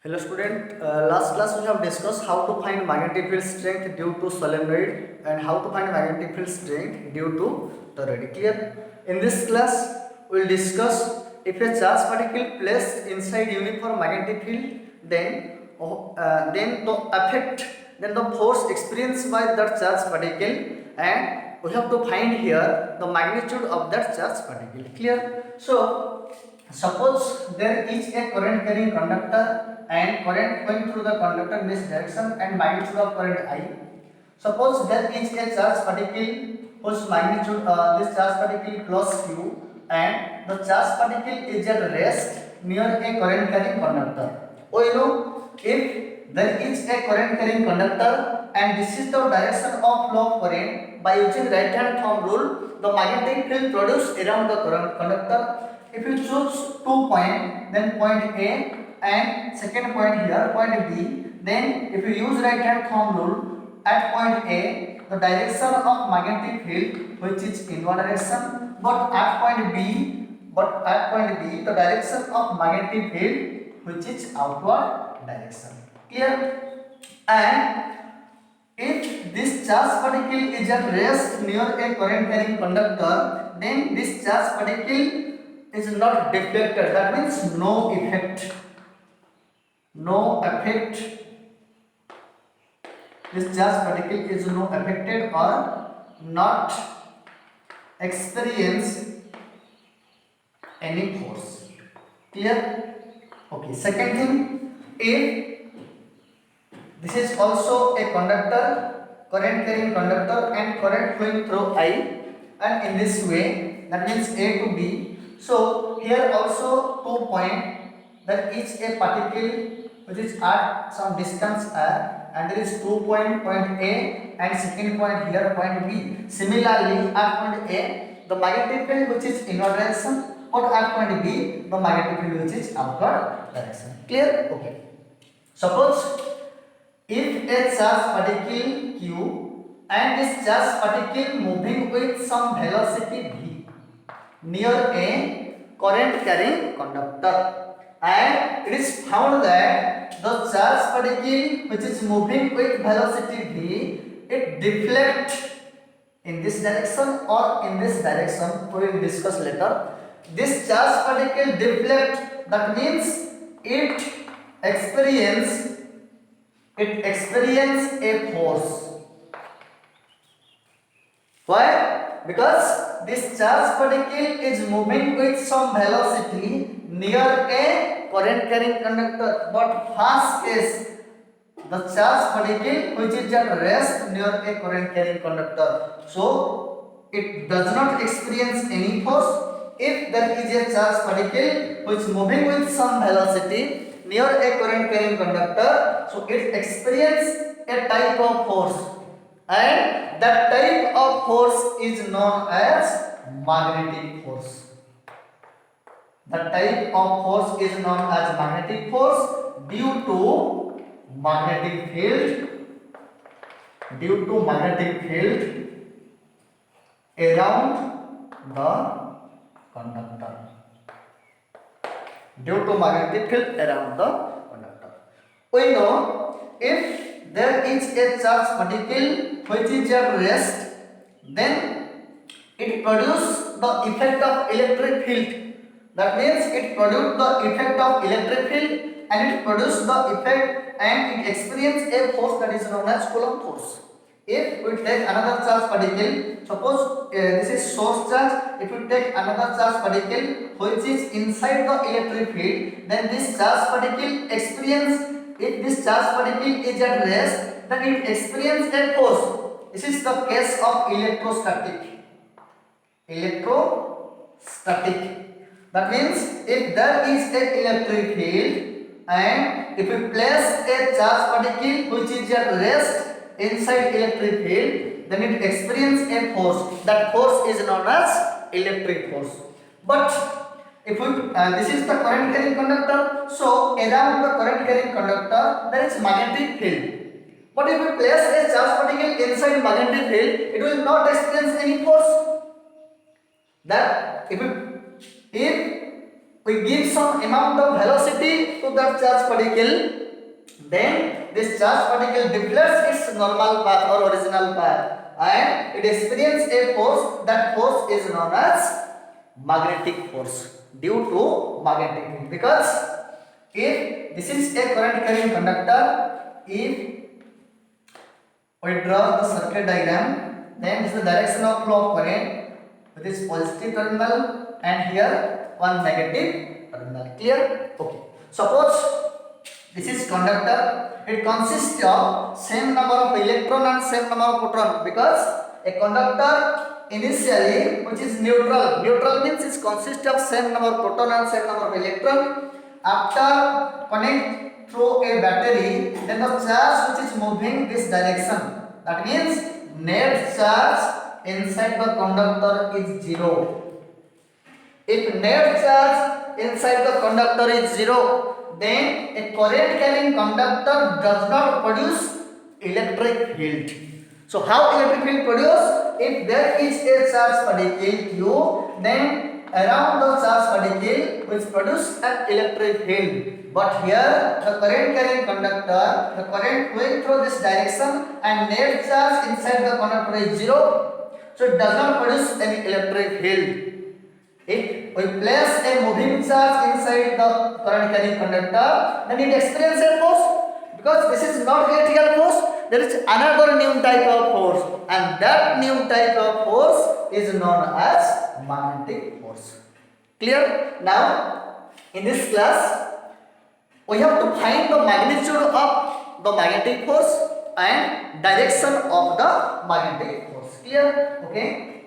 Hello student, last class we have discussed how to find magnetic field strength due to solenoid and how to find magnetic field strength due to toroid. Clear? In this class we will discuss if a charged particle placed inside uniform magnetic field then the force experienced by that charged particle, and we have to find here the magnitude of that charged particle. Clear? So suppose there is a current carrying conductor and current going through the conductor in this direction and magnitude of current I. Suppose there is a charge particle whose magnitude this charge particle plus q, and the charge particle is at rest near a current carrying conductor. We know if there is a current carrying conductor and this is the direction of flow of current, by using right hand thumb rule, the magnetic field produced around the current conductor. If you choose 2 points, then point A and second point here, point B, then if you use right hand thumb rule at point A, the direction of magnetic field which is in one direction, but at point B, the direction of magnetic field which is outward direction. Clear? And if this charge particle is at rest near a current carrying conductor, then this charge particle is not deflected. That means no effect. No effect. This charge particle is no affected or not experience any force. Clear? Okay. Second thing, if this is also a conductor, current carrying conductor and current flowing through I, and in this way, that means A to B. So here also 2 points, that is a particle which is at some distance r, and there is 2 point A and second point here point B. Similarly at point A, the magnetic field which is inward direction, but at point B, the magnetic field which is outward direction. Clear? Okay. Suppose if a charged particle q and this charged particle moving with some velocity v near a current carrying conductor, and it is found that the charged particle which is moving with velocity v, it deflects in this direction or in this direction. We will discuss later. This charged particle deflects, that means it experience a force. Why? Because this charged particle is moving with some velocity near a current carrying conductor, but first case, the charged particle which is at rest near a current carrying conductor, so it does not experience any force. If there is a charged particle which is moving with some velocity near a current carrying conductor, so it experiences a type of force, and that type of force is known as magnetic force. The type of force is known as magnetic force due to magnetic field around the conductor. Due to magnetic field around the conductor. We know if there is a charged particle which is at rest, then it produces the effect of electric field. That means it produces the effect of electric field, and it produces the effect and it experiences a force that is known as Coulomb force. If we take another charged particle, suppose this is source charge, if we take another charged particle which is inside the electric field, then this charged particle experience, if this charged particle is at rest, then it experiences a force. This is the case of electrostatic. That means if there is an electric field and if we place a charged particle which is at rest inside electric field, then it experiences a force. That force is known as electric force. But if we this is the current carrying conductor, so around the current carrying conductor there is magnetic field. But if we place a charged particle inside magnetic field, it will not experience any force. That if we give some amount of velocity to that charge particle, then this charge particle deflects its normal path or original path and it experiences a force. That force is known as magnetic force due to magnetic field. Because if this is a current carrying conductor, if we draw the circuit diagram, then this is the direction of flow of current with this positive terminal and here one negative terminal. Clear? Okay. Suppose this is conductor. It consists of same number of electron and same number of proton, because a conductor initially, which is neutral. Neutral means it consists of same number of proton and same number of electron. After connect through a battery, then the charge which is moving this direction. That means net charge inside the conductor is 0. If net charge inside the conductor is 0, then a current carrying conductor does not produce electric field. So how electric field produce? If there is a charge particle Q, then around the charge particle which produce an electric field. But here the current carrying conductor, the current going through this direction and net charge inside the conductor is 0, so it does not produce any electric field. If we place a moving charge inside the current carrying conductor, then it experiences a force. Because this is not electrical force, there is another new type of force, and that new type of force is known as magnetic force. Clear? Now, in this class, we have to find the magnitude of the magnetic force and direction of the magnetic force. Clear? Okay.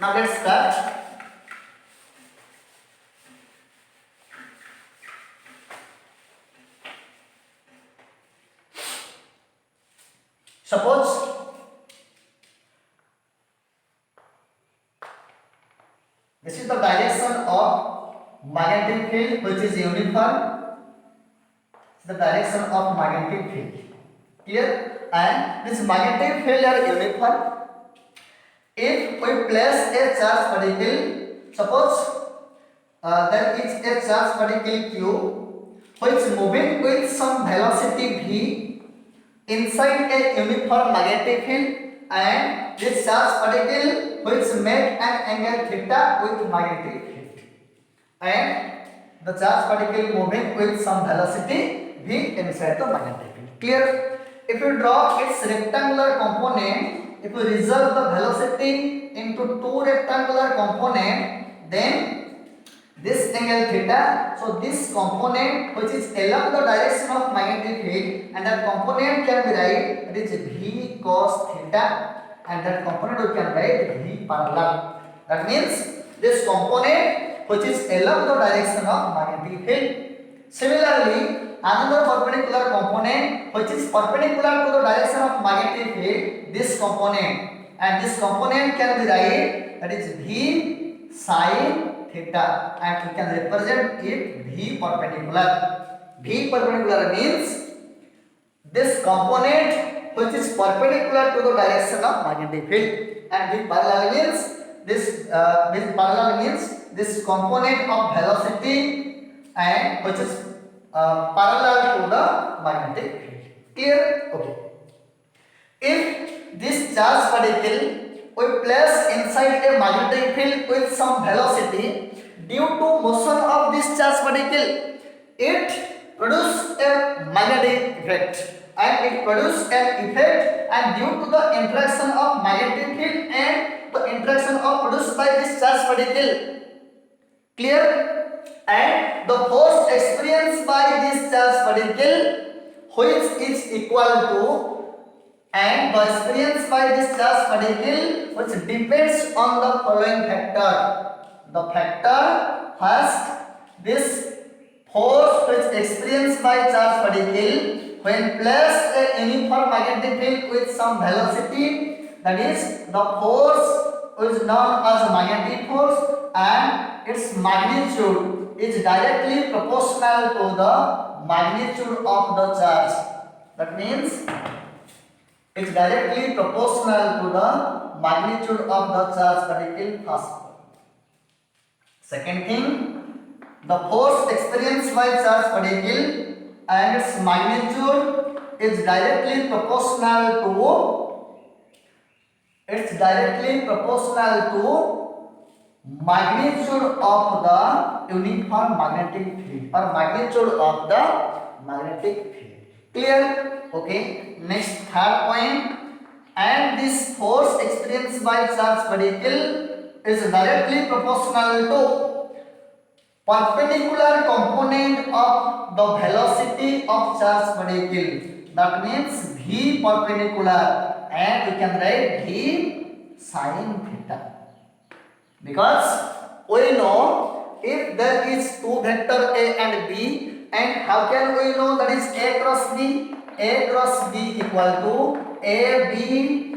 Now let's start. Suppose this is the direction of magnetic field which is uniform. The direction of magnetic field. Clear? And this magnetic field are uniform. If we place a charge particle, suppose there is a charge particle Q which is moving with some velocity v inside a uniform magnetic field, and this charge particle which make an angle theta with magnetic field, and the charge particle moving with some velocity v inside the magnetic field. Clear? If you draw its rectangular component, if you resolve the velocity into two rectangular component, then this angle theta, so this component which is along the direction of magnetic field, and that component can be write, it is v cos theta, and that component we can write v parallel. That means this component which is along the direction of magnetic field. Similarly, another perpendicular component which is perpendicular to the direction of magnetic field, this component, and this component can be write, that is v sin theta, and we can represent it v perpendicular. V perpendicular means this component which is perpendicular to the direction of magnetic field, and v parallel means this component of velocity and which is parallel to the magnetic field. Clear? Okay. If this charge particle we place inside a magnetic field with some velocity, due to motion of this charge particle, it produces a magnetic effect, and it produces an effect, and due to the interaction of magnetic field and the interaction of produced by this charge particle. Clear? And the force experienced by this charge particle, which is equal to, and the experience by this charge particle which depends on the following factor. The factor first, this force which experienced by charge particle when placed a uniform magnetic field with some velocity, that is the force is known as magnetic force, and its magnitude is directly proportional to the magnitude of the charge. That means it's directly proportional to the magnitude of the charge particle first. Second thing, The force experienced by charge particle and its magnitude is directly proportional to magnitude of the uniform magnetic field or magnitude of the magnetic field. Clear? Okay. Next, third point. And this force experienced by charge particle is directly proportional to perpendicular component of the velocity of charge particle. That means v perpendicular, and we can write v sin theta. Because we know if there is two vector A and B, and how can we know that is A cross B? A cross B equal to AB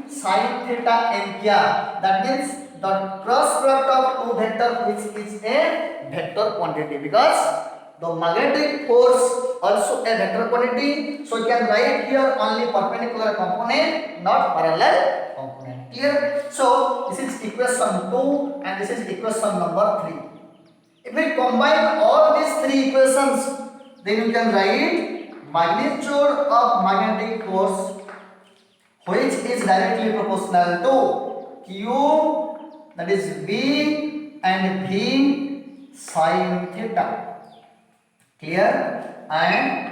sin theta n kia. That means the cross product of two vector which is a vector quantity, because the magnetic force also a vector quantity. So you can write here only perpendicular component, not parallel component. Clear? So this is equation 2 and this is equation number 3. If we combine all these three equations, then you can write magnitude of magnetic force which is directly proportional to Q, that is V and V sin theta. Clear? And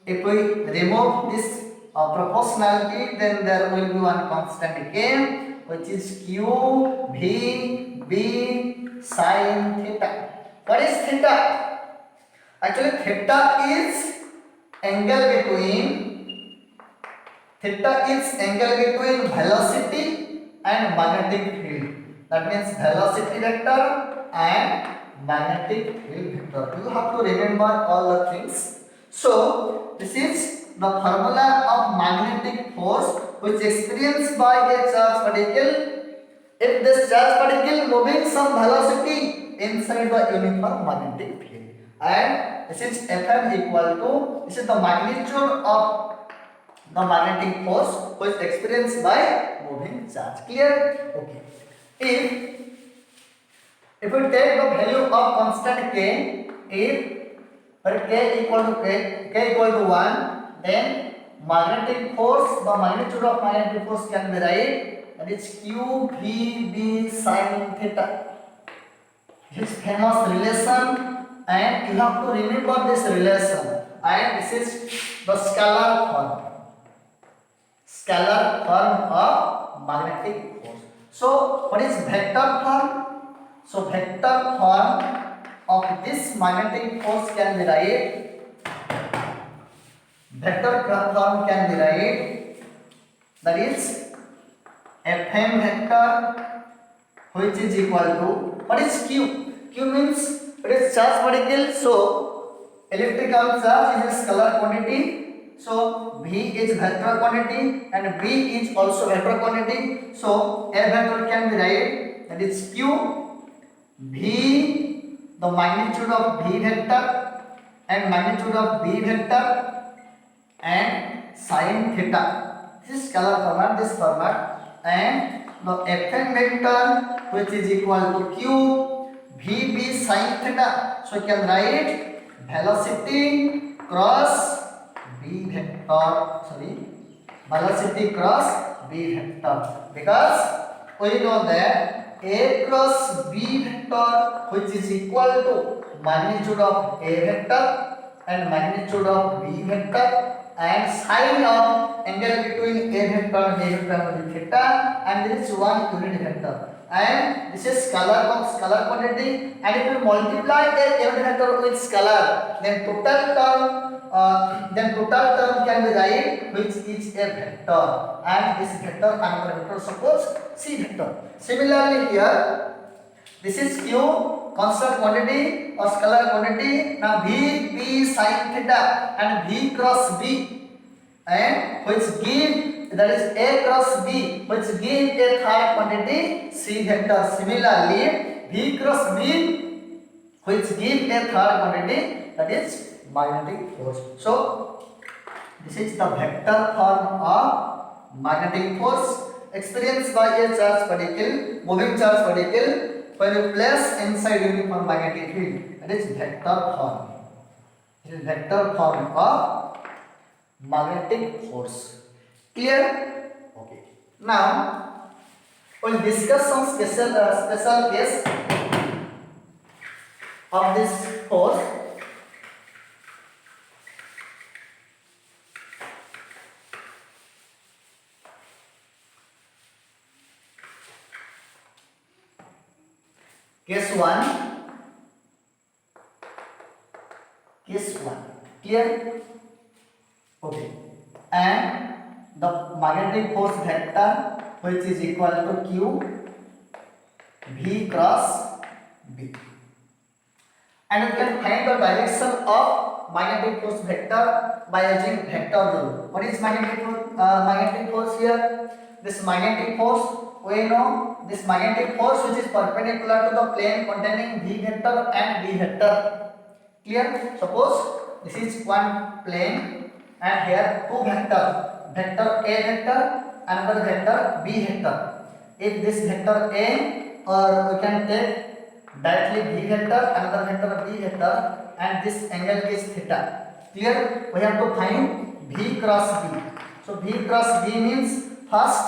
if we remove this proportionality, then there will be one constant K, which is Q V B sin theta. What is theta? Actually, theta is angle between velocity and magnetic field. That means velocity vector and magnetic field vector. You have to remember all the things. So this is the formula of magnetic force which is experienced by a charge particle if this charge particle moving some velocity inside the uniform magnetic field. And this is Fm equal to, this is the magnitude of the magnetic force which is experienced by moving charge. Clear? Okay. If we take the value of constant k, if k equal to 1, then magnetic force, the magnitude of magnetic force can be write, that is Q V B sin theta. This famous relation, and you have to remember this relation, and this is the scalar form of magnetic force. So what is vector form? So vector form of this magnetic force can be write, that is Fm vector, which is equal to, what is Q? Q means it is charge particle. So electrical charge is a scalar quantity. So V is vector quantity and V is also vector quantity. So a vector can be write, that is Q V, the magnitude of V vector and magnitude of V vector and sin theta. This is scalar format, this format, and the Fm vector which is equal to Q VB sin theta. So you can write velocity cross V vector, because we know that A cross B vector which is equal to magnitude of A vector and magnitude of B vector and sine of angle between A vector and A vector will be theta, and this is one unit vector, and this is scalar quantity, and if you multiply a unit vector with scalar, then total term can be write which is a vector, and this vector another vector, suppose C vector. Similarly here, this is Q, constant quantity or scalar quantity. Now V B sin theta and V cross B, and which give, that is A cross B, which give a third quantity C vector. Similarly V cross B, which give a third quantity, that is magnetic force. So this is the vector form of magnetic force experienced by a charge particle, moving charge particle, when you place inside uniform magnetic field, that is vector form. It is vector form of magnetic force. Clear? Okay. Now we'll discuss some special case of this force. Case 1. Clear? Okay. And the magnetic force vector, which is equal to Q V cross B. And you can find the direction of magnetic force vector by using vector rule. What is magnetic force here? This magnetic force, we know this magnetic force which is perpendicular to the plane containing V vector and B vector. Clear? Suppose this is one plane and here two vectors, vector A vector, another vector B vector. If this vector A, or we can take directly B vector, another vector B vector, and this angle is theta. Clear? We have to find V cross B. So V cross B means first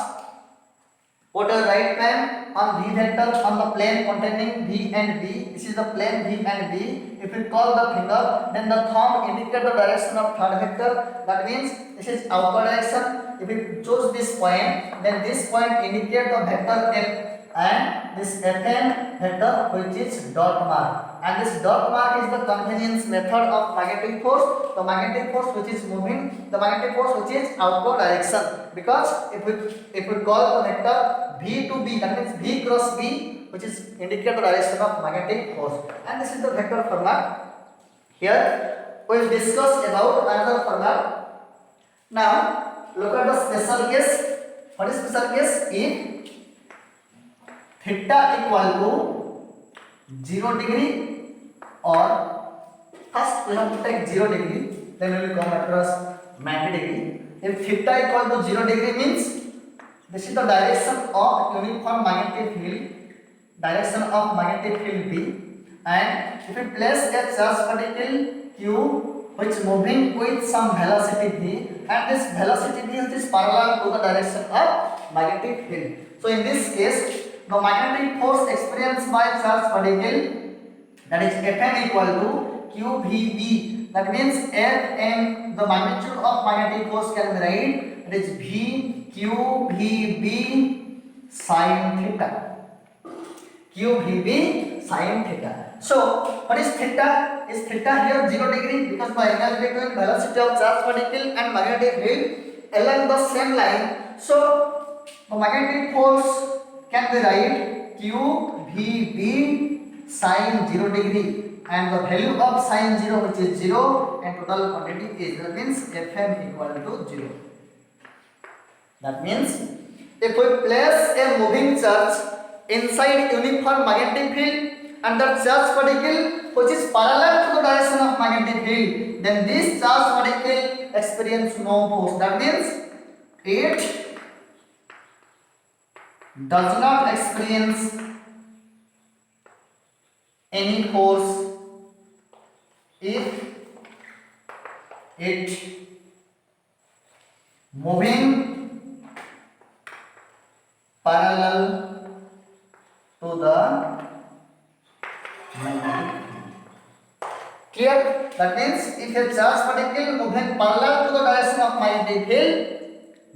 put a right hand on V vector on the plane containing V and B. This is the plane V and B. If we call the finger, then the thumb indicate the direction of third vector. That means this is outward direction. If we choose this point, then this point indicate the vector F, and this Fn vector which is dot mark. And this dot mark is the convenience method of magnetic force. The magnetic force which is moving, the magnetic force which is outward direction. Because if we call the vector V to B, that means V cross B, which is indicate the direction of magnetic force. And this is the vector formula. Here we will discuss about another formula. Now look at the special case. What is special case? If theta equal to 0 degree, or first we have to take 0 degree, then we will come across 90 degree. If theta equal to 0 degree means this is the direction of uniform magnetic field, direction of magnetic field B, and if we place a charge particle Q which moving with some velocity V, and this velocity V is parallel to the direction of magnetic field. So in this case, the magnetic force experienced by charge particle, that is Fn equal to QVB. That means Fn, the magnitude of magnetic force can be written, it is V QVB sin theta. QVB sin theta. So what is theta? Is theta here 0 degree, because the angle between velocity of charge particle and magnetic field along the same line. So the magnetic force can be write QVB sin 0 degree, and the value of sin 0 which is 0, and total quantity is, that means Fn equal to 0. That means if we place a moving charge inside uniform magnetic field and the charge particle which is parallel to the direction of magnetic field, then this charge particle experience no force. That means it does not experience any force if it moving parallel to the magnetic field. Clear? That means if a charge particle moving parallel to the direction of magnetic field,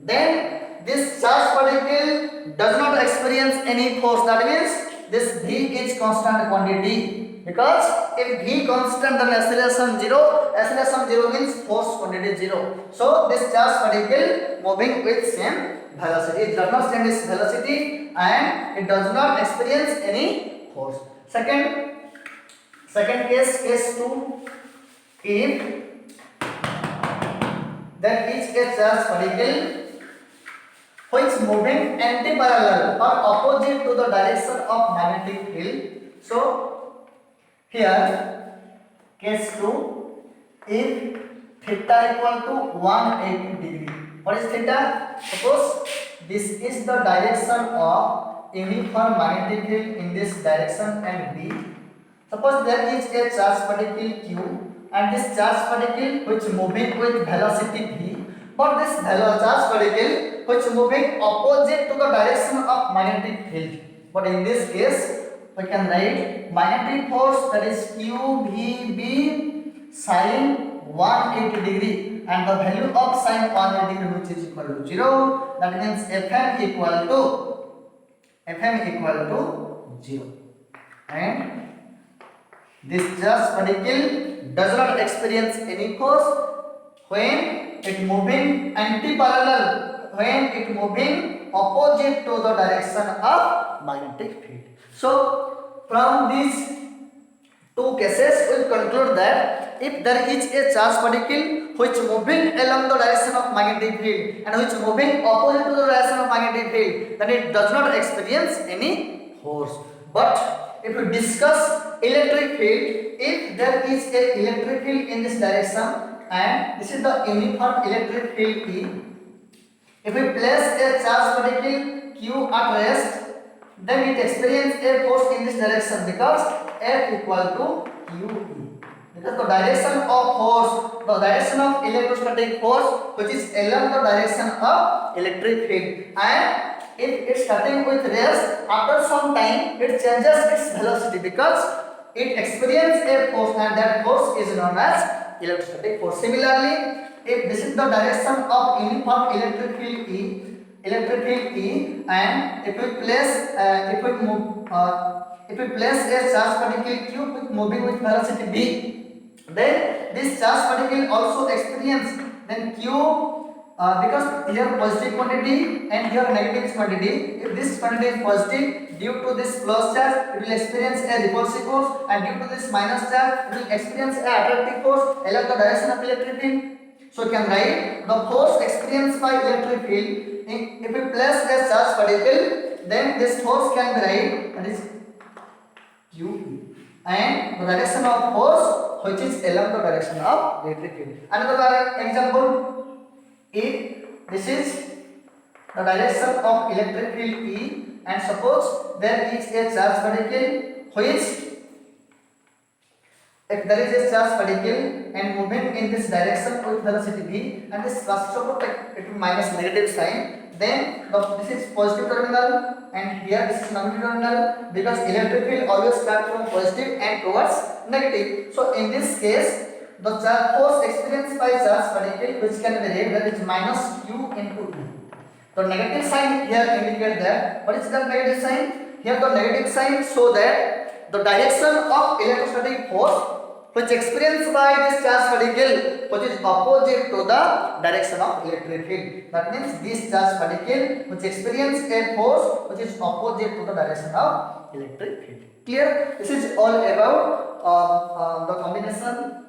then this charge particle does not experience any force. That means this V is constant quantity, because if V constant, then acceleration 0. Acceleration 0 means force quantity 0. So this charge particle moving with same velocity, it does not change its velocity and it does not experience any force. Second case, case 2, if there is a charge particle which moving anti-parallel or opposite to the direction of magnetic field. So here case 2, if theta equal to 180 degree. What is theta? Suppose this is the direction of uniform magnetic field in this direction and B. Suppose there is a charged particle Q and this charged particle which moving with velocity V, but this charged particle which moving opposite to the direction of magnetic field. But in this case, we can write magnetic force, that is QVB sin 180 degree, and the value of sin 180 degree which is equal to 0. That means Fm equal to 0, and this charged particle does not experience any force when it moving anti-parallel, when it moving opposite to the direction of magnetic field. So from these two cases we conclude that if there is a charged particle which moving along the direction of magnetic field and which moving opposite to the direction of magnetic field, then it does not experience any force. But if we discuss electric field, if there is a electric field in this direction and this is the uniform electric field E, if we place a charged particle Q at rest, then it experiences a force in this direction because F equal to QE. Because the direction of force, the direction of electrostatic force which is along the direction of electric field, and if it's starting with rest, after some time it changes its velocity because it experiences a force, and that force is known as electrostatic force. Similarly, if this is the direction of uniform electric field E, and if we place a charged particle Q with moving with velocity V, then this charged particle also experience then Q, because here positive quantity and here negative quantity. If this quantity is positive, due to this plus charge it will experience a repulsive force, and due to this minus charge it will experience a attractive force along the direction of electric field. So you can write the force experienced by electric field. If we place a charged particle, then this force can be write, that is QE, and the direction of force which is along the direction of electric field. Another example, if this is the direction of electric field E, and suppose there is a charged particle which, if there is a charged particle and moving in this direction with velocity V, and this suppose it will minus negative sign, then this is positive terminal and here this is negative terminal, because electric field always start from positive and towards negative. So in this case, the charge force experienced by charged particle which can be read, that is minus Q into E. The negative sign here indicate that. What is the negative sign? Here the negative sign show that the direction of electrostatic force which experienced by this charged particle which is opposite to the direction of electric field. That means this charged particle which experience a force which is opposite to the direction of electric field. Clear? This is all about the combination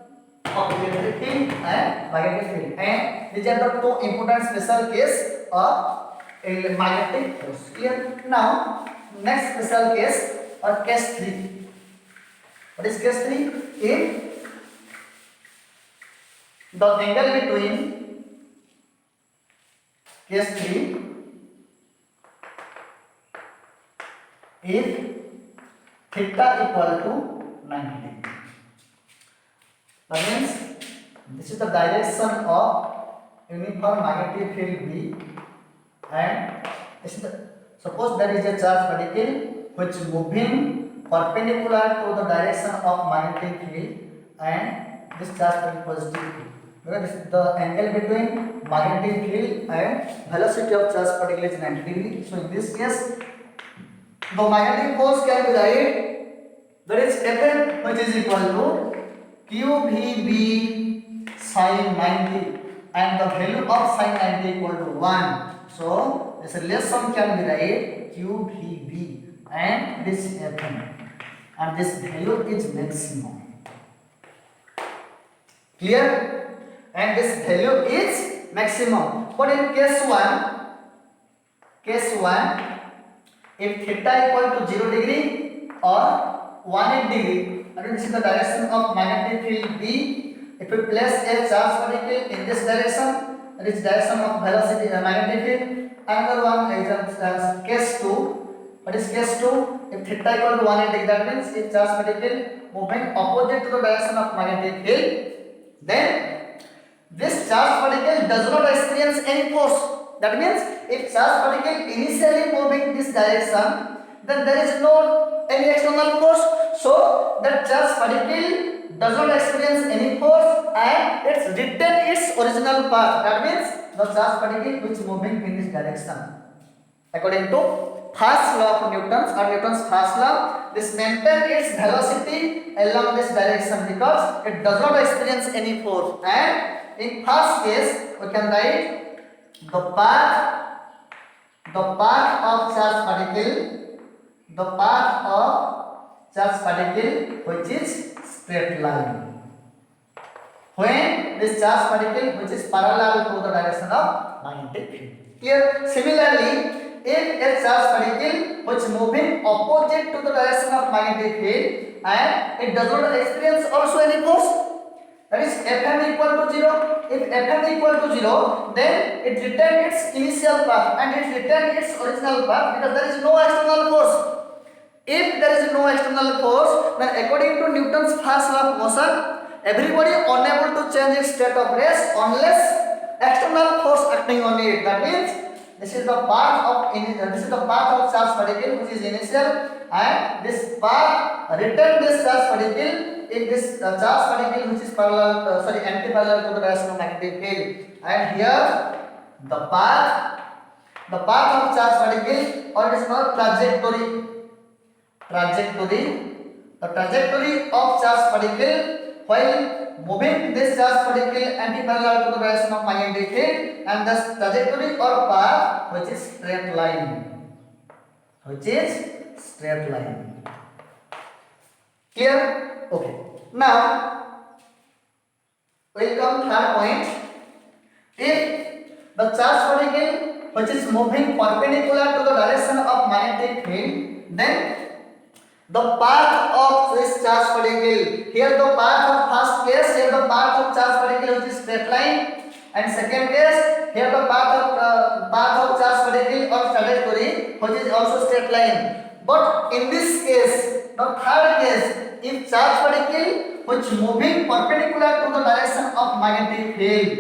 of electric field and magnetic field, and these are the two important special case of magnetic force. Clear? Now next special case, or case 3. What is case 3? If the angle between case 3, if theta equal to 90 degree, that means this is the direction of uniform magnetic field B, and this is suppose there is a charged particle which moving perpendicular to the direction of magnetic field, and this charge is positive, because this is the angle between magnetic field and velocity of charged particle is 90 degree. So in this case, the magnetic force can be write, that is Fm which is equal to QVB sin 90, and the value of sin 90 equal to 1. So this relation can be write QVB and this Fm, and this value is maximum. Clear? And this value is maximum. But in case 1, if theta equal to 0 degree or 180 degree, and this is the direction of magnetic field B, if we place a charged particle in this direction, that is direction of velocity magnetic field. Another one example, case 2, What is case 2? If theta equal to 180, that means if charge particle moving opposite to the direction of magnetic field, then this charge particle does not experience any force. That means if charge particle initially moving this direction, then there is no any external force. So that charge particle does not experience any force and it's retain its original path. That means the charge particle which moving in this direction. According to first law of Newton's or Newton's first law, this maintains its velocity along this direction because it does not experience any force. And in first case, we can write the path of charge particle, which is straight line. When this charge particle which is parallel to the direction of magnetic field. Clear? Similarly, if a charge particle which moving opposite to the direction of magnetic field and it does not experience also any force, that is Fm equal to 0. If Fm equal to 0, then it retains its initial path and it retains its original path because there is no external force. If there is no external force, then according to Newton's first law of motion, everybody unable to change its state of rest unless external force acting on it. That means this is the path of charge particle which is initial, and this path return this charge particle if this charge particle which is anti-parallel to the direction of magnetic field. And here the path of charge particle, or it is called trajectory. The trajectory of charge particle while moving this charge particle anti-parallel to the direction of magnetic field, and thus trajectory or path which is straight line. Clear? Okay. Now we'll come third point. If the charge particle which is moving perpendicular to the direction of magnetic field, then the path of this charge particle, here the path of first case, here the path of charge particle which is straight line, and second case, here the path of charge particle or trajectory which is also straight line. But in this case, the third case, if charge particle which moving perpendicular to the direction of magnetic field,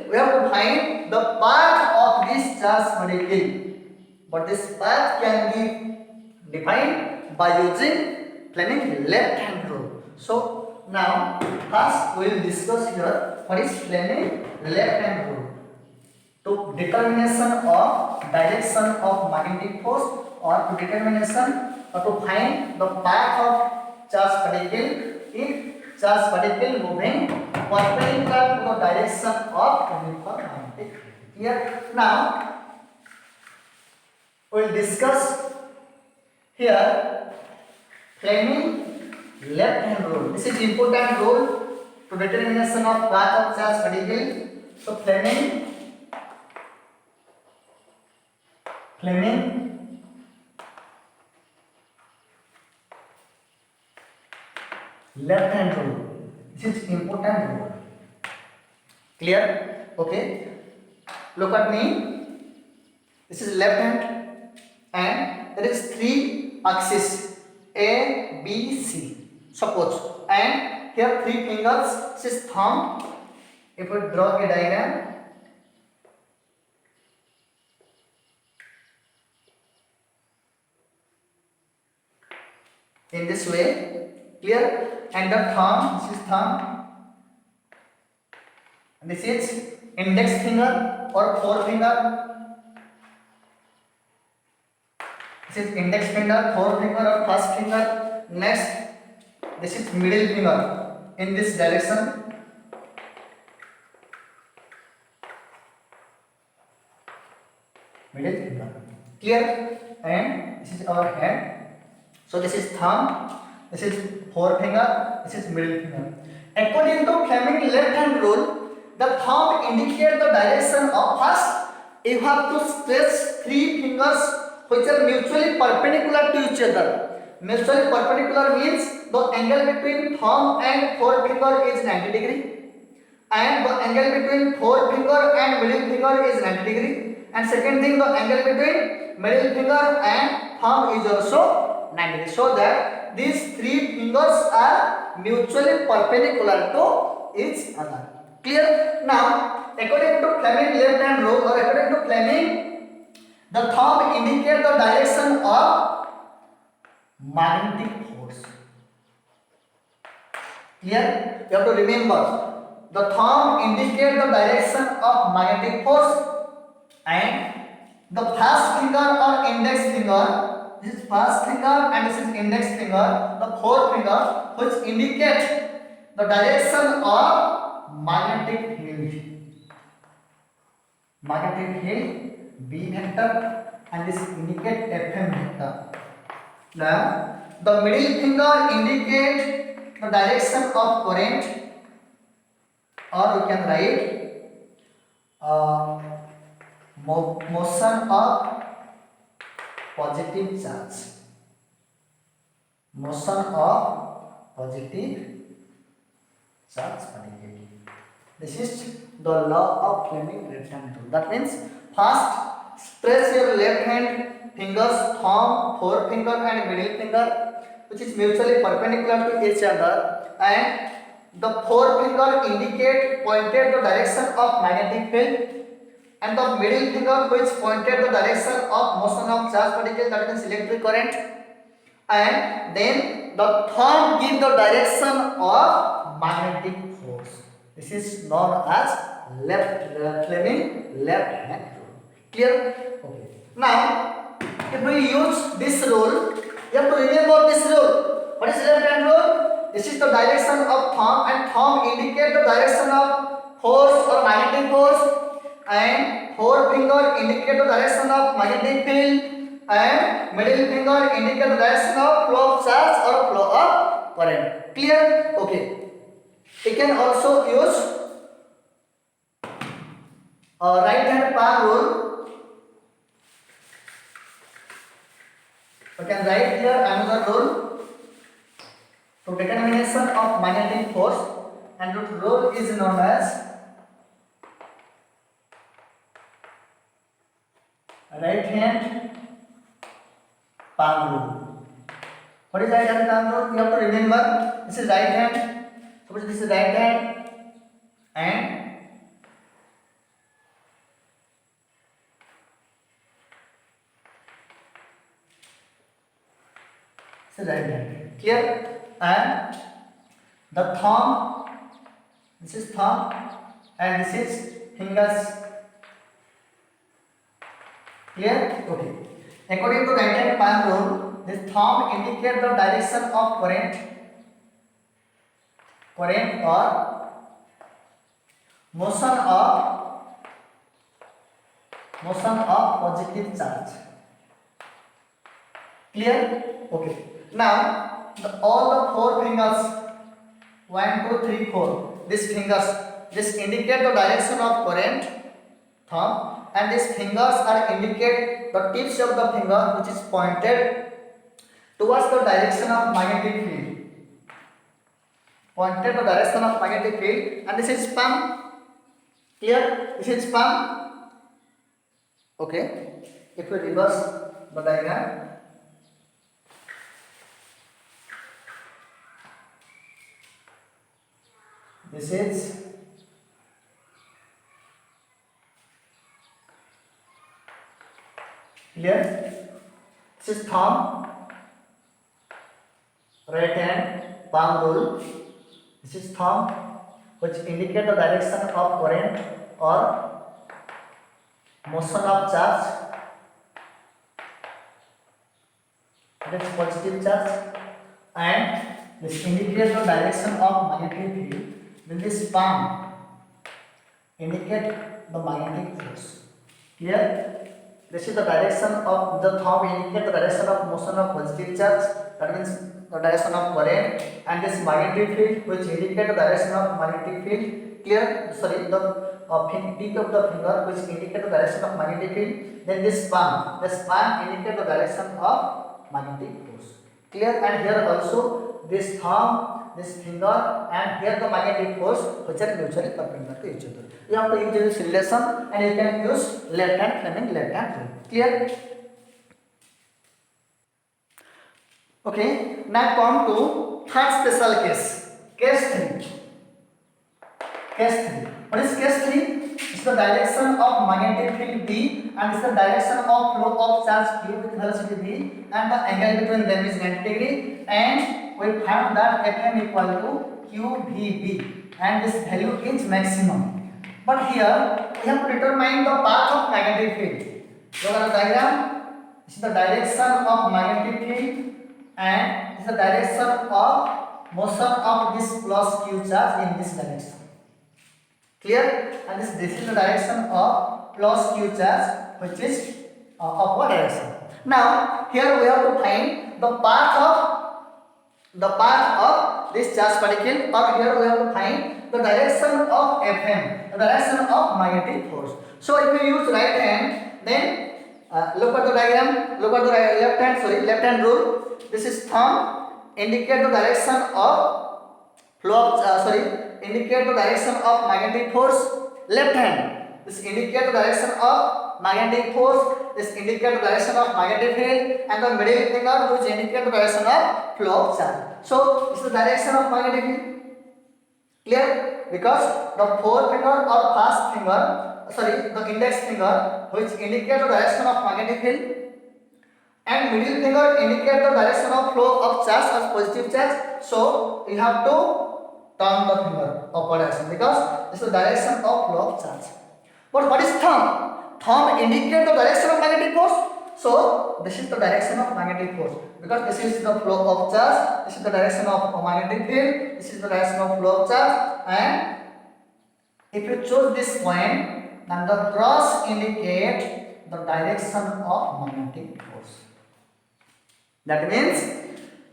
we have to find the path of this charge particle. But this path can be defined by using Fleming left-hand rule. So now first we will discuss here what is Fleming left-hand rule. To determination of direction of magnetic force, or to determination or to find the path of charge particle if charge particle moving perpendicular to the direction of uniform magnetic field. Here now we will discuss here Fleming left-hand rule. This is important rule to determination of path of charge particle. So Fleming left-hand rule. This is important rule. Clear? Okay. Look at me. This is left hand. And there is three axes A, B, C. Suppose, and here three fingers. This is thumb. If we draw a diagram, in this way, clear? And the thumb. This is thumb. And this is index finger or forefinger. This is index finger, forefinger or first finger. Next, this is middle finger in this direction. Middle finger. Clear? And this is our hand. So this is thumb, this is forefinger, this is middle finger. According to Fleming left-hand rule, the thumb indicates the direction of first. You have to stretch three fingers which are mutually perpendicular to each other. Mutually perpendicular means the angle between thumb and forefinger is 90 degree, and the angle between forefinger and middle finger is 90 degree, And second thing, the angle between middle finger and thumb is also 90 degrees. So that these three fingers are mutually perpendicular to each other. Clear? Now, according to Fleming left hand rule, or according to Fleming, the thumb indicates the direction of magnetic force. Clear? You have to remember. The thumb indicates the direction of magnetic force, and the first finger or index finger, this is first finger and this is index finger, the fourth finger, which indicates the direction of magnetic field. Magnetic field B vector, and this indicates FM vector. Now, the middle finger indicates the direction of current, or you can write motion of positive charge. Motion of positive charge particle. This is the law of Fleming left hand rule. That means first press your left hand fingers, thumb, forefinger and middle finger, which is mutually perpendicular to each other, and the forefinger indicate pointed the direction of magnetic field, and the middle finger which pointed the direction of motion of charge particle, that means electric current, and then the thumb give the direction of magnetic force. This is known as Fleming left hand rule. Clear? Okay. Now, if we use this rule, you have to remember this rule. What is left hand rule? This is the direction of thumb, and thumb indicate the direction of force or magnetic force, and forefinger indicate the direction of magnetic field, and middle finger indicate the direction of flow of charge or flow of current. Clear? Okay. We can also use right hand palm rule. We can write here another rule to determination of magnetic force, and the rule is known as right hand palm rule. What is right hand palm rule? You have to remember, this is right hand. Suppose this is right hand, and this is right hand. Clear? And the thumb, this is thumb, and this is fingers. Clear? Okay. According to right hand palm rule, this thumb indicates the direction of current or motion of positive charge. Clear? Okay. Now, all the four fingers, 1, 2, 3, 4, these fingers, this indicate the direction of current, thumb, and these fingers are indicate the tips of the finger which is pointed towards the direction of magnetic field. Pointed the direction of magnetic field, and this is palm. Clear? This is palm. Okay. If we reverse the diagram, this is clear. This is thumb, right hand palm rule. This is thumb, which indicate the direction of current or motion of charge. That is positive charge, and this indicates the direction of magnetic field. Then this palm indicate the magnetic force. Clear? This is the direction of the thumb indicate the direction of motion of positive charge. That means the direction of current, and this magnetic field which indicate the direction of magnetic field. Clear? Sorry, the tip of the finger which indicate the direction of magnetic field. Then this palm indicate the direction of magnetic force. Clear? And here also this thumb this finger and here the magnetic force which are mutually perpendicular to each other. You have to use this relation and you can use left hand Fleming left hand rule. Clear? Okay, now come to third special case. Case 3. Case 3. What is case 3? It's the direction of magnetic field B and it's the direction of flow of charge Q with velocity V and the angle between them is 90 degree and we found that Fm equal to QVB and this value is maximum. But here we have to determine the path of magnetic field. Look at the diagram. This is the direction of magnetic field and this is the direction of motion of this plus Q charge in this direction. Clear? And this is the direction of plus Q charge which is upward direction. Now here we have to find the path of this charge particle, or here we have to find the direction of Fm, the direction of magnetic force. So if you use right hand, then look at the diagram, look at the left hand rule. This is thumb, indicate the direction of flow of, indicate the direction of magnetic force. Left hand, this indicate the direction of magnetic force, this indicate the direction of magnetic field, and the middle finger which indicate the direction of flow of charge. So this is the direction of magnetic field. Clear? Because the forefinger or the index finger which indicate the direction of magnetic field and middle finger indicate the direction of flow of charge as positive charge. So we have to turn the finger upward direction because this is the direction of flow of charge. But what is thumb? Thumb indicates the direction of magnetic force. So this is the direction of magnetic force because this is the flow of charge, this is the direction of magnetic field, this is the direction of flow of charge, and if you choose this point, then the cross indicates the direction of magnetic force. That means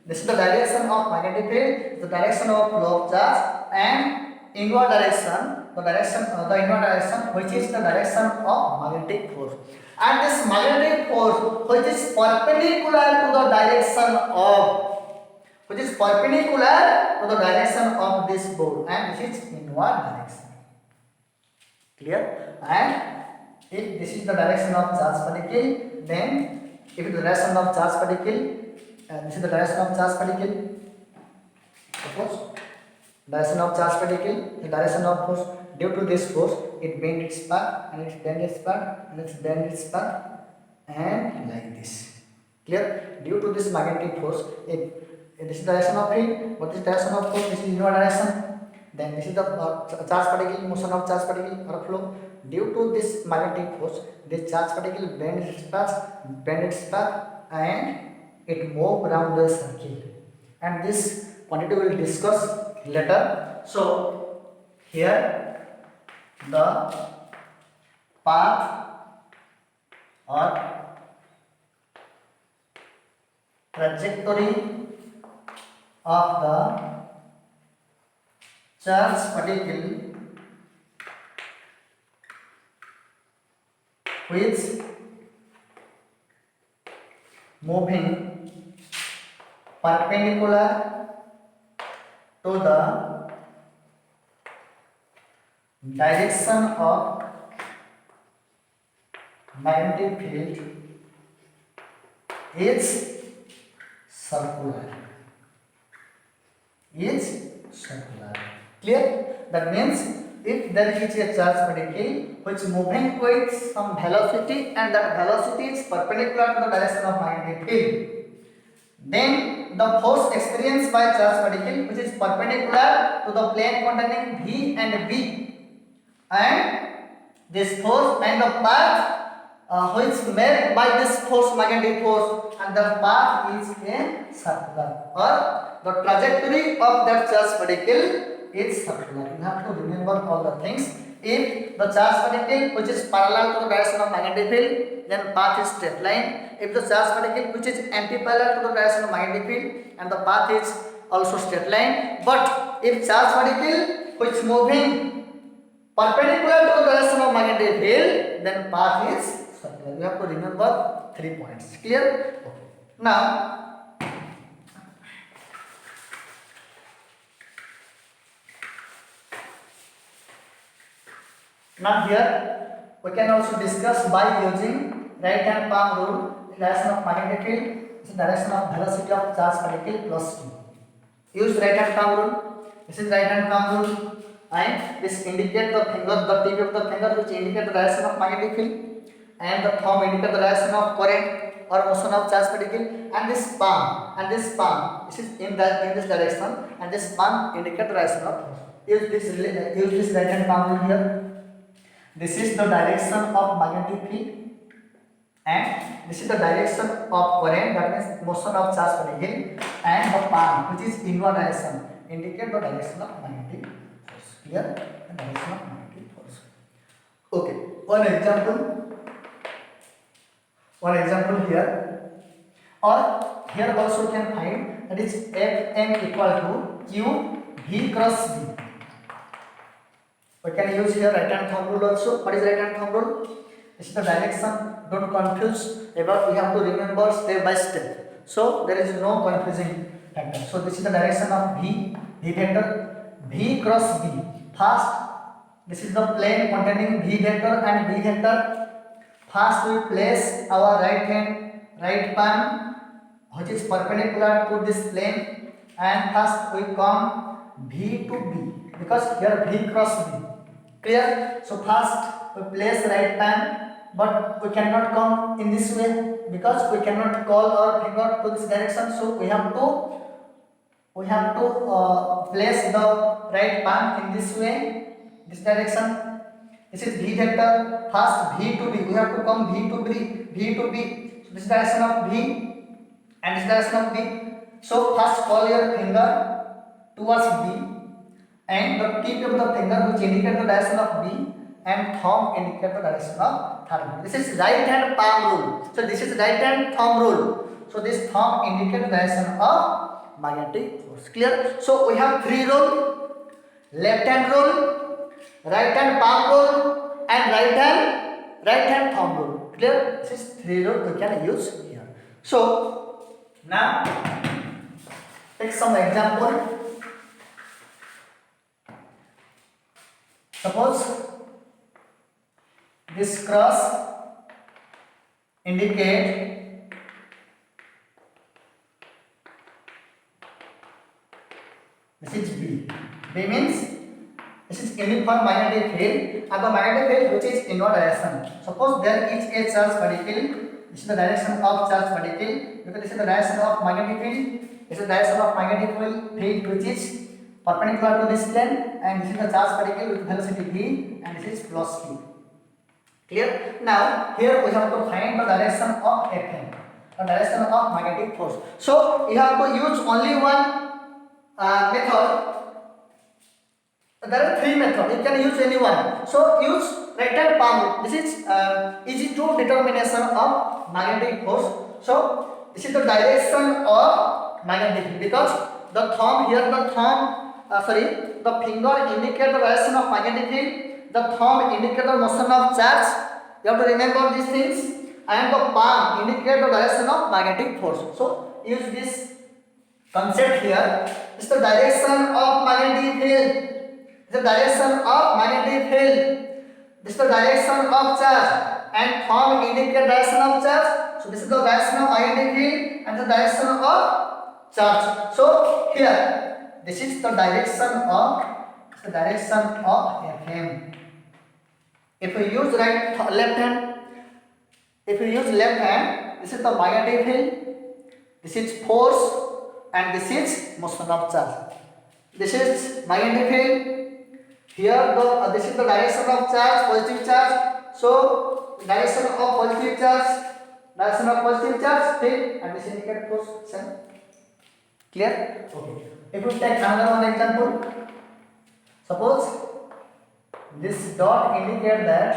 this is the direction of magnetic field, the direction of flow of charge, and inward direction, the inward direction which is the direction of magnetic force. And this magnetic force which is perpendicular to the direction of this ball and which is inward direction. Clear? And if this is the direction of charge particle, then if it is the direction of charge particle, this is the direction of charge particle. Suppose direction of charge particle, the direction of force. Due to this force, it bends its path and it bends its path and it bends its path and like this. Clear? Due to this magnetic force, if this is the direction of field, what is the direction of force? This is inward direction. Then this is the charge particle, motion of charge particle or flow. Due to this magnetic force, this charge particle bends its path and it moves around the circle. And this quantity we will discuss later. So here the path or trajectory of the charge particle which moving perpendicular to the direction of magnetic field is circular. Clear? That means if there is a charge particle which is moving with some velocity and that velocity is perpendicular to the direction of magnetic field, then the force experienced by charge particle which is perpendicular to the plane containing V and B, and this force and the path which made by this force, magnetic force, and the path is a circular, or the trajectory of that charge particle is circular. You have to remember all the things. If the charge particle which is parallel to the direction of magnetic field, then path is straight line. If the charge particle which is anti-parallel to the direction of magnetic field, and the path is also straight line. But if charge particle which is moving perpendicular to the direction of magnetic field, then path is circular. You have to remember 3 points. Clear? Okay. Now Now here we can also discuss by using right hand palm rule. Direction of magnetic field is the direction of velocity of charge particle plus q. Use right hand palm rule. This is right hand palm rule, and this indicate the finger, the tip of the finger which indicate the direction of magnetic field, and the thumb indicate the direction of current or motion of charge particle, and this palm, this is in this direction, and this palm indicate the direction of force. Use this right hand palm rule here. This is the direction of magnetic field, and this is the direction of current, that means motion of charge particle, and the palm which is inward direction indicate the direction of magnetic force. Clear? The direction of magnetic force. Okay, one example here, or here also you can find that is Fm equal to Q V cross V. We can use here right hand thumb rule also. What is right hand thumb rule? This is the direction. Don't confuse about. We have to remember step by step. So there is no confusing factor. So this is the direction of V vector, V cross V. First, this is the plane containing V vector and V vector. First, we place our right palm, which is perpendicular to this plane, and first we come V to B, because here V cross V. Clear? So first we place right palm, but we cannot come in this way because we cannot call our finger to this direction. So we have to place the right palm in this way, this direction. This is V vector. First V to B. We have to come V to B. So this direction of V and this direction of B. So first call your finger towards B, and the tip of the finger which indicate the direction of B, and thumb indicate the direction of thumb. This is right hand palm rule. So this is right hand thumb rule. So this thumb indicate the direction of magnetic force. Clear? So we have three rule: left hand rule, right hand palm rule, and right hand thumb rule. Clear? This is three rule we can use here. So now take some example. Suppose this cross indicate this is B. B means this is uniform magnetic field, and the magnetic field which is inward direction. Suppose there is a charge particle. This is the direction of charge particle, because this is the direction of magnetic field. This is the direction of magnetic field which is perpendicular to this plane, and this is the charge particle with velocity v, and this is plus q. Clear? Now here we have to find the direction of Fm, the direction of magnetic force. So you have to use only one method. There are three methods. You can use any one. So use right hand palm. This is easy to determination of magnetic force. So this is the direction of magnetic field, because the thumb here, the finger indicate the direction of magnetic field, the thumb indicate the motion of charge. You have to remember these things, and the palm indicate the direction of magnetic force. So use this concept here. This is the direction of magnetic field. This is the direction of magnetic field. This is the direction of charge, and thumb indicate direction of charge. So this is the direction of magnetic field and the direction of charge. So here, this is the direction of Fm. If we use left hand, this is the magnetic field, this is force, and this is motion of charge. This is magnetic field. Here this is the direction of charge, positive charge. So direction of positive charge, field, and this indicate force. Clear? Okay. If we take another one example, suppose this dot indicate that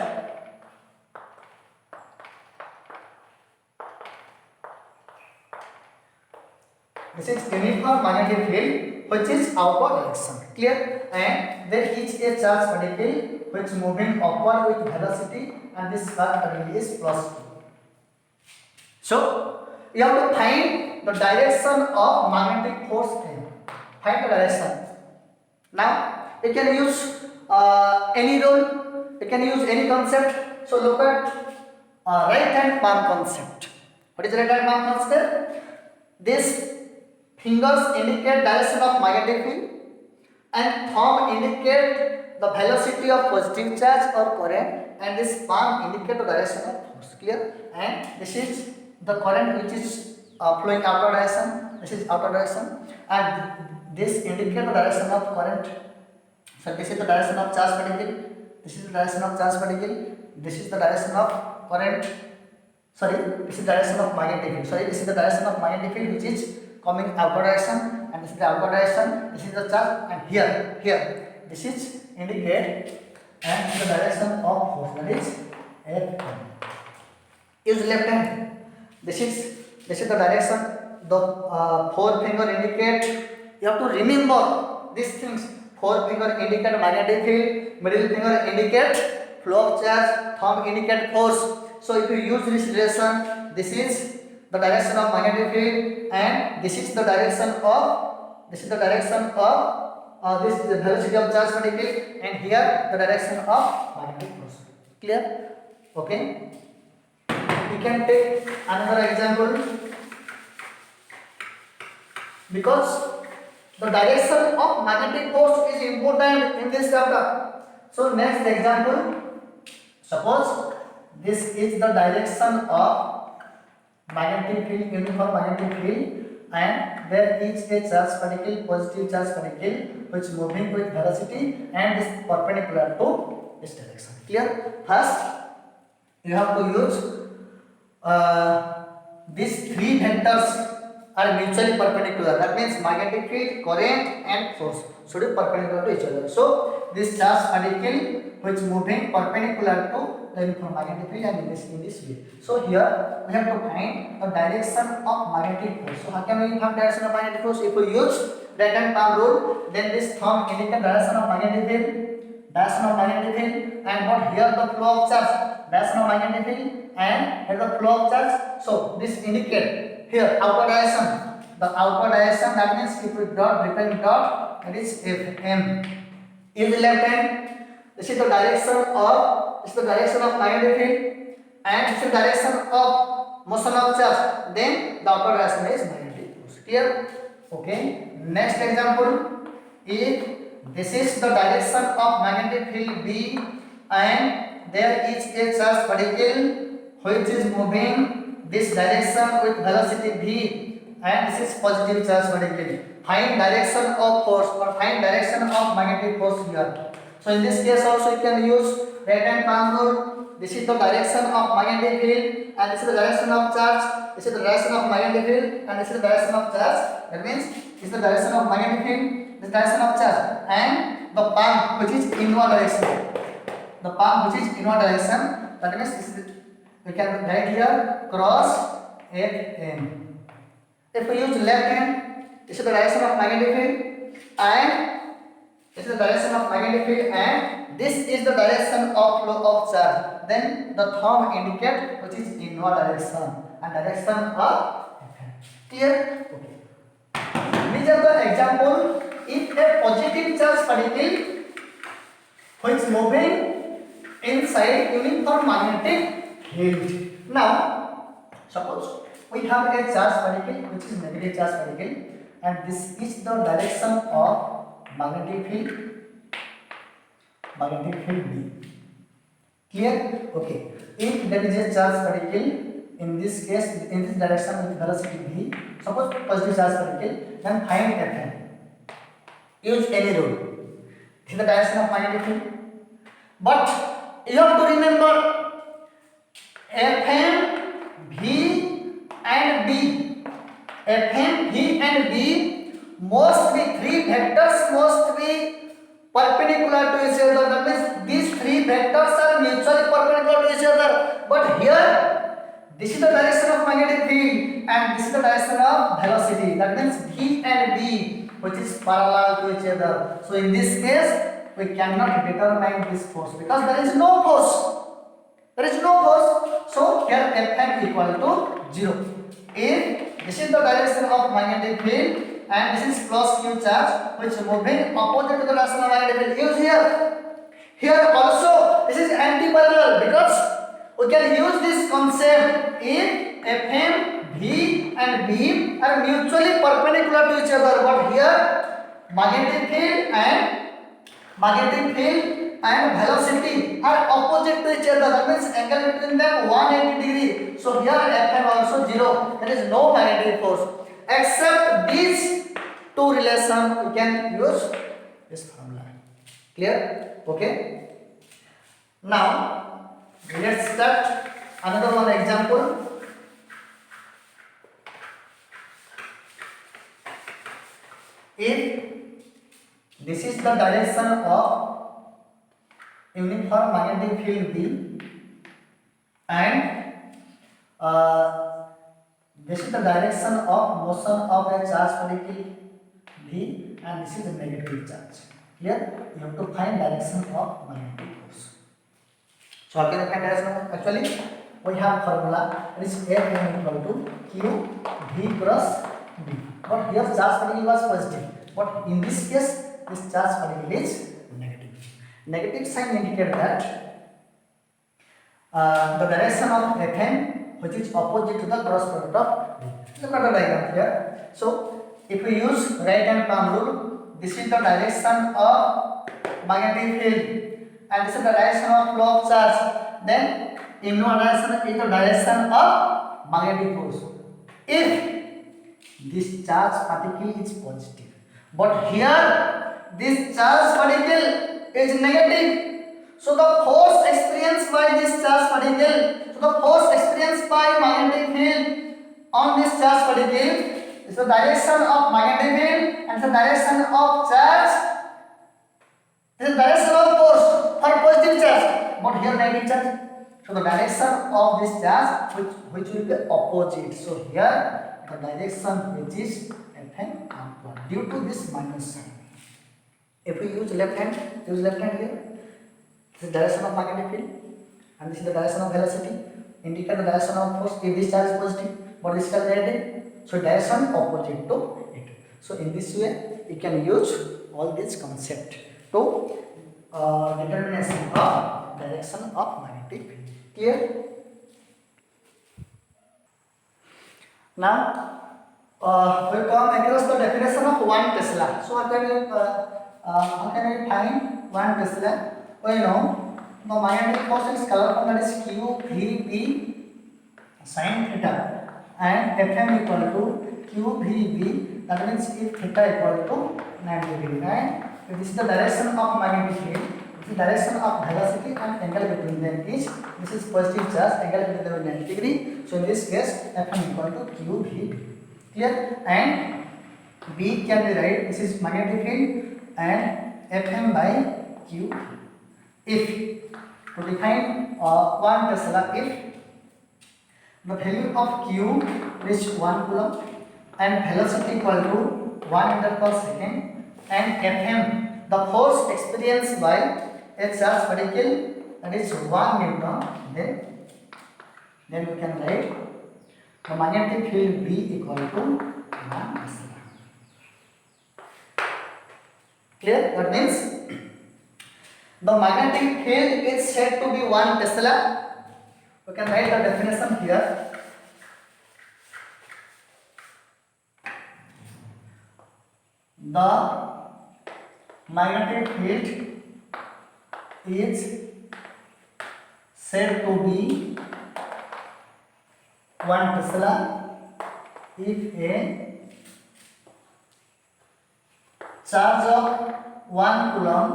this is uniform magnetic field which is outward direction. Clear? And there is a charge particle which moving upward with velocity, and this charge particle is plus 2. So you have to find the direction of magnetic force field. Find the direction. Now you can use any rule. you can use any concept. So look at right hand palm concept. What is right hand palm concept? These fingers indicate direction of magnetic field and thumb indicate the velocity of positive charge or current, and this palm indicate the direction of force. Clear? And this is the current which is flowing outer direction. This is outer direction, and this indicate the direction of current. So this is the direction of charge particle. This is the direction of charge particle. This is the direction of current. Sorry, this is the direction of magnetic field. Sorry, this is the direction of magnetic field which is coming outer direction, and this is the outer direction. This is the charge, and here, this is indicate and the direction of force, that is F. Use left hand. This is the direction. The forefinger indicate. You have to remember these things. Forefinger indicate magnetic field, middle finger indicate flow of charge, thumb indicate force. So if you use this relation, this is the direction of magnetic field, and this is the direction of this is the velocity of charge particle, and here the direction of magnetic force. Clear? Okay. We can take another example, because the direction of magnetic force is important in this chapter. So next example, suppose this is the direction of magnetic field, uniform magnetic field, and there is a charge particle, positive charge particle, which is moving with velocity and is perpendicular to this direction. Clear? First, you have to use these three vectors are mutually perpendicular. That means magnetic field, current, and force should be perpendicular to each other. So this charge particle which is moving perpendicular to the uniform magnetic field and in this way. So here we have to find the direction of magnetic force. So how can we find direction of magnetic force? If we use right hand palm rule, then this thumb indicates direction of magnetic field, and what here the flow of charge, direction of magnetic field, and here the flow of charge. So this indicate here outer direction. The outer direction, that means if we dot, referring dot, that is Fm. In the left hand, this is the direction of magnetic field, and this is the direction of motion of charge. Then the outer direction is magnetic force. Clear? Okay. Next example, if this is the direction of magnetic field B, and there is a charge particle which is moving this direction with velocity v, and this is positive charge particle. Find direction of force or find direction of magnetic force here. So in this case also you can use right hand palm rule. This is the direction of magnetic field, and this is the direction of charge. This is the direction of magnetic field, and this is the direction of charge. That means this is the direction of magnetic field, this direction of charge, and the palm which is inward direction. The palm which is inward direction. That means this is, we can write here cross Fm. If we use left hand, this is the direction of magnetic field, and this is the direction of magnetic field, and this is the direction of flow of charge. Then the thumb indicate which is inward direction and direction of Fm. Clear? Okay. These are the example. If a positive charge particle which is moving inside uniform magnetic field. Now, suppose we have a charge particle which is negative charge particle, and this is the direction of magnetic field B. Clear? Okay. If there is a charge particle in this case, in this direction with velocity v, suppose positive charge particle, then find Fm. Use any rule. This is the direction of magnetic field. But you have to remember Fm, V and B. Fm, V and B must be three vectors must be perpendicular to each other. That means these three vectors are mutually perpendicular to each other. But here, this is the direction of magnetic field and this is the direction of velocity. That means V and B, which is parallel to each other. So in this case, we cannot determine this force because there is no force. There is no force. So here Fm equal to 0. If this is the direction of magnetic field and this is plus q charge which is moving opposite to the direction of magnetic field, use here. Here also this is anti-parallel because we can use this concept if Fm, V and beam are mutually perpendicular to each other. But here magnetic field and velocity are opposite to each other. That means angle between them 180 degree. So here Fm also 0. There is no magnetic force. Except these two relation we can use this formula. Clear? Okay. Now let's start another one example. If this is the direction of uniform magnetic field B and this is the direction of motion of a charge particle V and this is the negative charge. Clear? You have to find direction of magnetic force. So how can you find direction? Actually we have formula, it is Fm equal to Q V cross B. But here charge particle was positive, but in this case this charge particle is negative. Negative sign indicate that the direction of Fm which is opposite to the cross product of B. Look at the diagram here. So if we use right hand palm rule, this is the direction of magnetic field and this is the direction of flow of charge. Then inward direction is the direction of magnetic force. If this charge particle is positive, but here this charge particle is negative, so the force experienced by this charge particle, so the force experienced by magnetic field on this charge particle is the direction of magnetic field and the direction of charge. This is the direction of force for positive charge, but here negative charge. So the direction of this charge which will be opposite. So here the direction which is Fn upward due to this minus sign. If we use left hand here. This is the direction of magnetic field and this is the direction of velocity. Indicate the direction of force if this charge is positive but this charge is negative. So direction opposite to it. So in this way you can use all this concept to determination of direction of magnetic field. Clear? Now we come across the definition of 1 Tesla. So how can we find 1 Tesla? We know the magnetic force is color that is Q V B sin theta and Fm equal to Q V B. That means if theta equal to 90 degree, and this is the direction of magnetic field. The direction of velocity and angle between them is, this is positive charge, angle between them is 90 degree. So in this case Fm equal to Q V B. Clear? And B can be right, this is magnetic field and Fm by Q. If to define 1 Tesla, if the value of Q is 1 coulomb and velocity equal to 1 meter per second and Fm the force experienced by a charge particle that is 1 Newton, then we can write the magnetic field B equal to 1 Tesla. Clear? That means the magnetic field is said to be 1 Tesla. We can write the definition here. The magnetic field is said to be 1 Tesla if a charge of 1 coulomb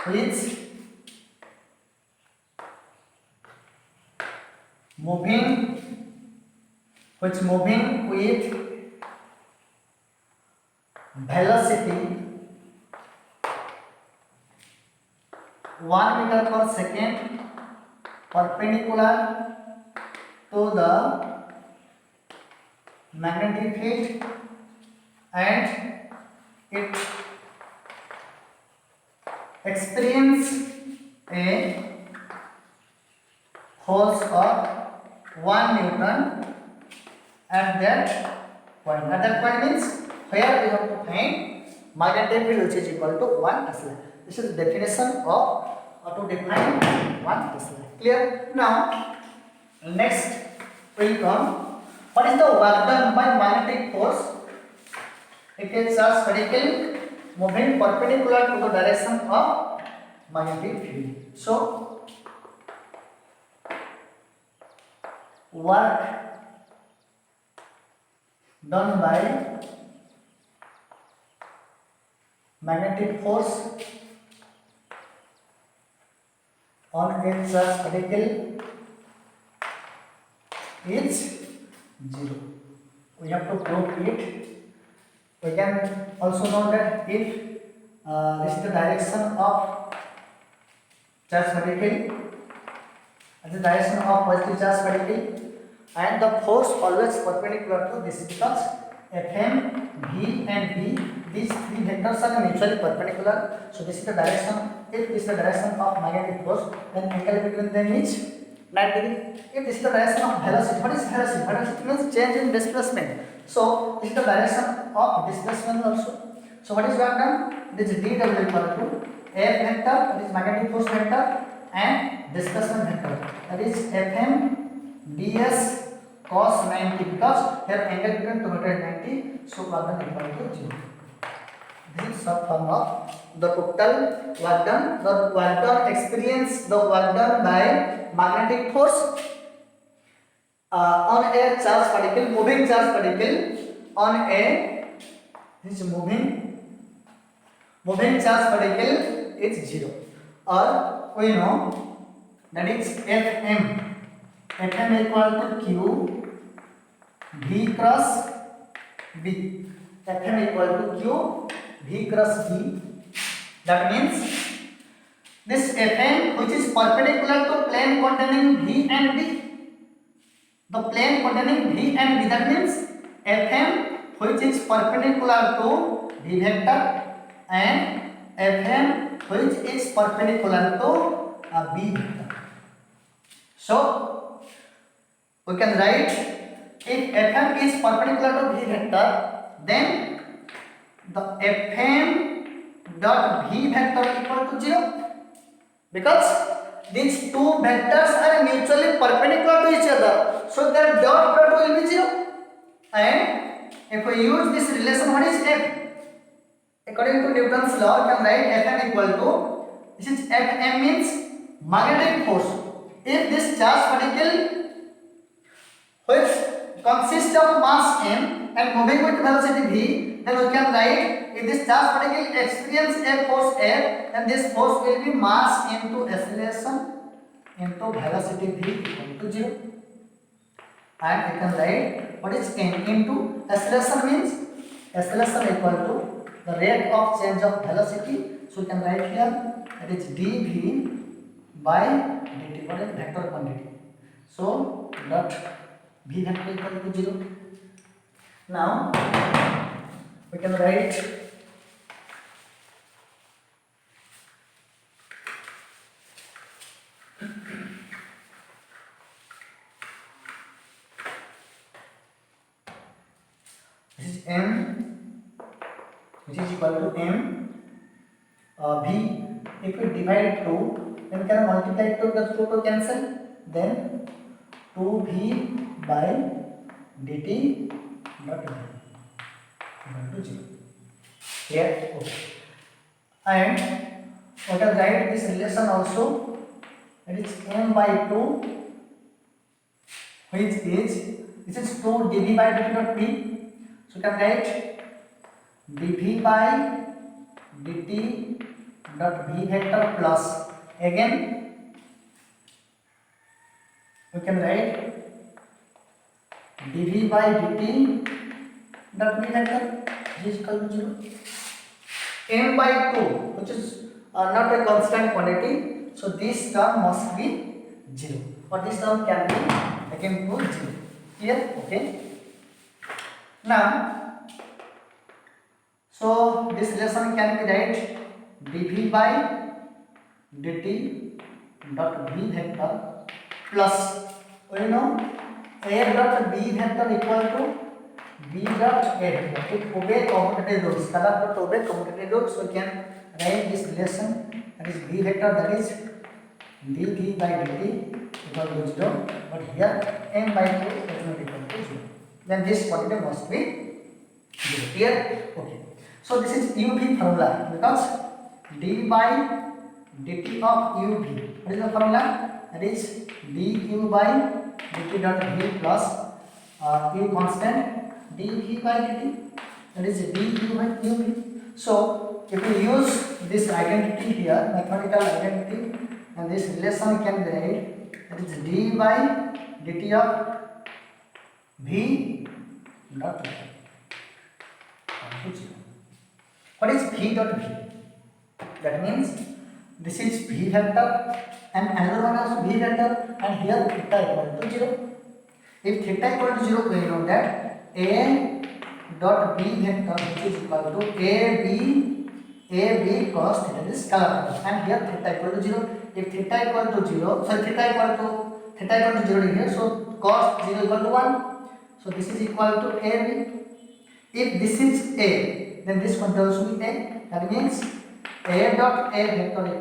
which moving with velocity 1 meter per second perpendicular to the magnetic field and it experience a force of 1 Newton at that point. At that point means where we have to find magnetic field which is equal to 1 Tesla. This is the definition of to define one crystal. Clear? Now, next will come. What is the work done by magnetic force? If a charge particle moving perpendicular to the direction of magnetic field. So, work done by magnetic force on a charge particle is 0. We have to prove it. We can also know that if this is the direction of charge particle, and the direction of positive charge particle, and the force always perpendicular to this, because Fm, V and B, these three vectors are mutually perpendicular. So this is the direction. If this is the direction of magnetic force, then angle between them is 90 degree. If this is the direction of velocity, what is velocity? Velocity means change in displacement. So this is the direction of displacement also. So what is work done? This is dw equal to F vector, that is magnetic force vector, and displacement vector, that is Fm ds cos 90, because here angle between 290, so work done equal to 0. This is short form of the total work done. The work done experience, the work done by magnetic force on a charge particle, moving charge particle on a moving charge particle is 0. Or we know that is Fm equal to Q V cross B. Fm equal to Q V cross B. That means this Fm, which is perpendicular to plane containing V and B, the plane containing V and B, that means Fm which is perpendicular to V vector and Fm which is perpendicular to B vector. So we can write, if Fm is perpendicular to V vector, then the Fm dot V vector equal to 0, because these two vectors are mutually perpendicular to each other, so their dot product will be 0. And if we use this relation, what is F? According to Newton's law, we can write Fm equal to, since Fm means magnetic force. If this charge particle, which consists of mass m and moving with velocity v, then we can write, if this charge particle experience a force F, then this force will be mass into acceleration into velocity v equal to 0. And we can write what is m into acceleration, means acceleration equal to the rate of change of velocity. So we can write here, that is dv by dt, what is vector quantity. So dot v vector equal to 0. Now we can write this is m, which is equal to m v. If we divide 2, then we can multiply 2, the 2 to cancel, then 2v by dt dot v equal to 0. Here, okay. And we can write this relation also, that is m by 2, which is, this is 2 dv by dt dot v. So we can write dv by dt dot v vector plus, again we can write dv by dt dot v vector is equal to 0. M by 2, which is not a constant quantity, so this term must be 0, or this term can be again to 0. Here, okay. Now, so this relation can be write dv by dt dot v vector plus, you know, a dot b vector equal to b dot a vector. It obey commutative rules. Color to obey commutative rules, so we can write this relation, that is B vector, that is dV by dt equal to 0, but here m by 2 is not equal to 0. Then this quantity must be 0. Clear? Okay. So this is UV formula, because d by dt of UV. What is the formula? That is du by dt dot v plus u constant dv by dt. That is du by UV. So if we use this identity here, mathematical identity, and this relation can be write, that is d by dt of v dot v. What is v dot v? That means this is v vector and another one is v vector, and here theta equal to 0. If theta equal to 0, we know that a dot b vector, which is equal to ab cos theta, is scalar vector, and here theta equal to 0. If theta equal to 0, so theta equal to 0 here, so cos 0 equal to 1. So this is equal to ab. If this is a, then this quantity also be a. That means a dot a vector equal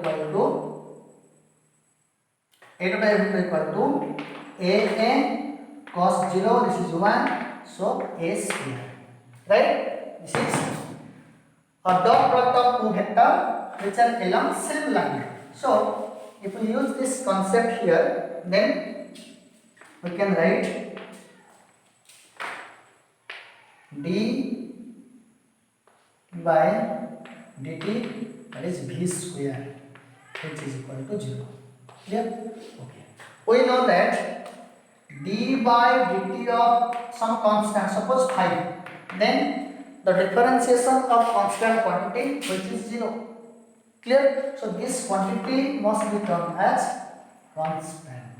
to a cos 0. This is 1. So a square. Right? This is a dot product of two vector which are along same line. So if we use this concept here, then we can write d by dt, that is v square, which is equal to 0. Clear? Okay. We know that d by dt of some constant, suppose 5, then the differentiation of constant quantity, which is 0. Clear? So this quantity must be termed as constant.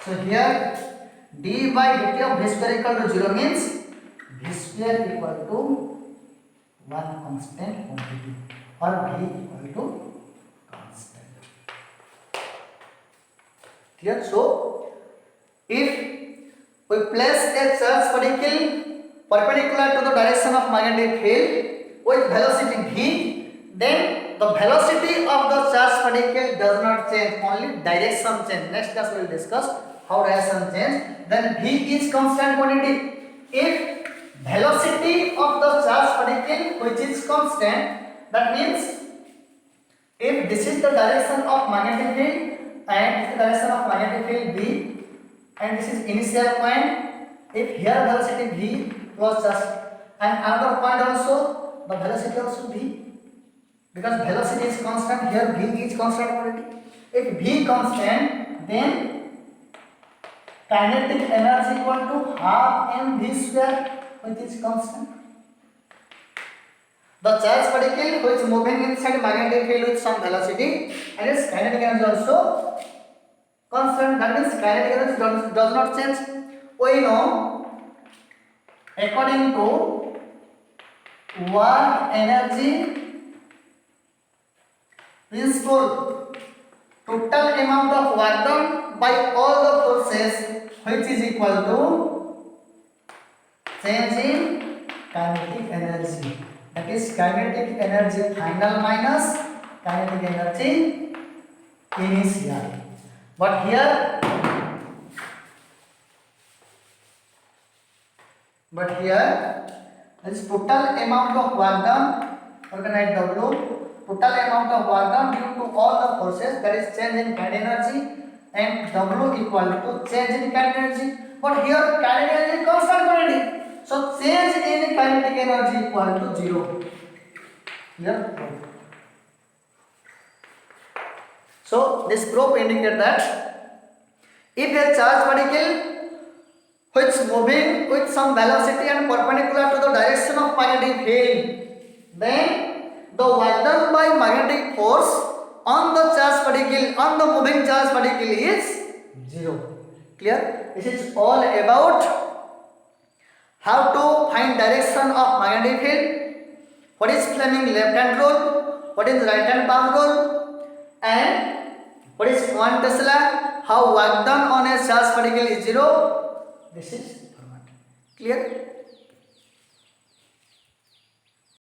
So here d by dt of v square equal to 0 means v square equal to 1 constant quantity, or v equal to constant. Clear? So if we place a charge particle perpendicular to the direction of magnetic field with velocity v, then the velocity of the charge particle does not change, only direction change. Next class we will discuss how direction change. Then v is constant quantity. If velocity of the charge particle which is constant, that means if this is the direction of magnetic field and this is the direction of magnetic field v, and this is initial point, if here velocity v was just, and another point also, the velocity also v, because velocity is constant, here v is constant quantity. If v constant, then kinetic energy equal to half mv square, which is constant. The charge particle which is moving inside magnetic field with some velocity, and its kinetic energy also constant. That means kinetic energy does not change. We know, according to work energy principle, total amount of work done by all the forces, which is equal to change in kinetic energy. That is kinetic energy final minus kinetic energy initial. But here that is total amount of work done, or can write W, total amount of work done due to all the forces, that is change in kinetic energy, and W equal to change in kinetic energy. But here kinetic energy is constant quantity, so change in kinetic energy equal to 0. Here. So this proof indicates that if a charge particle which is moving with some velocity and perpendicular to the direction of magnetic field, then the work done by magnetic force on the charge particle, on the moving charge particle, is 0. Clear? This is all about how to find direction of magnetic field, what is Fleming left hand rule, what is right hand palm rule, and what is 1 Tesla, how work done on a charge particle is 0. This is format. Clear?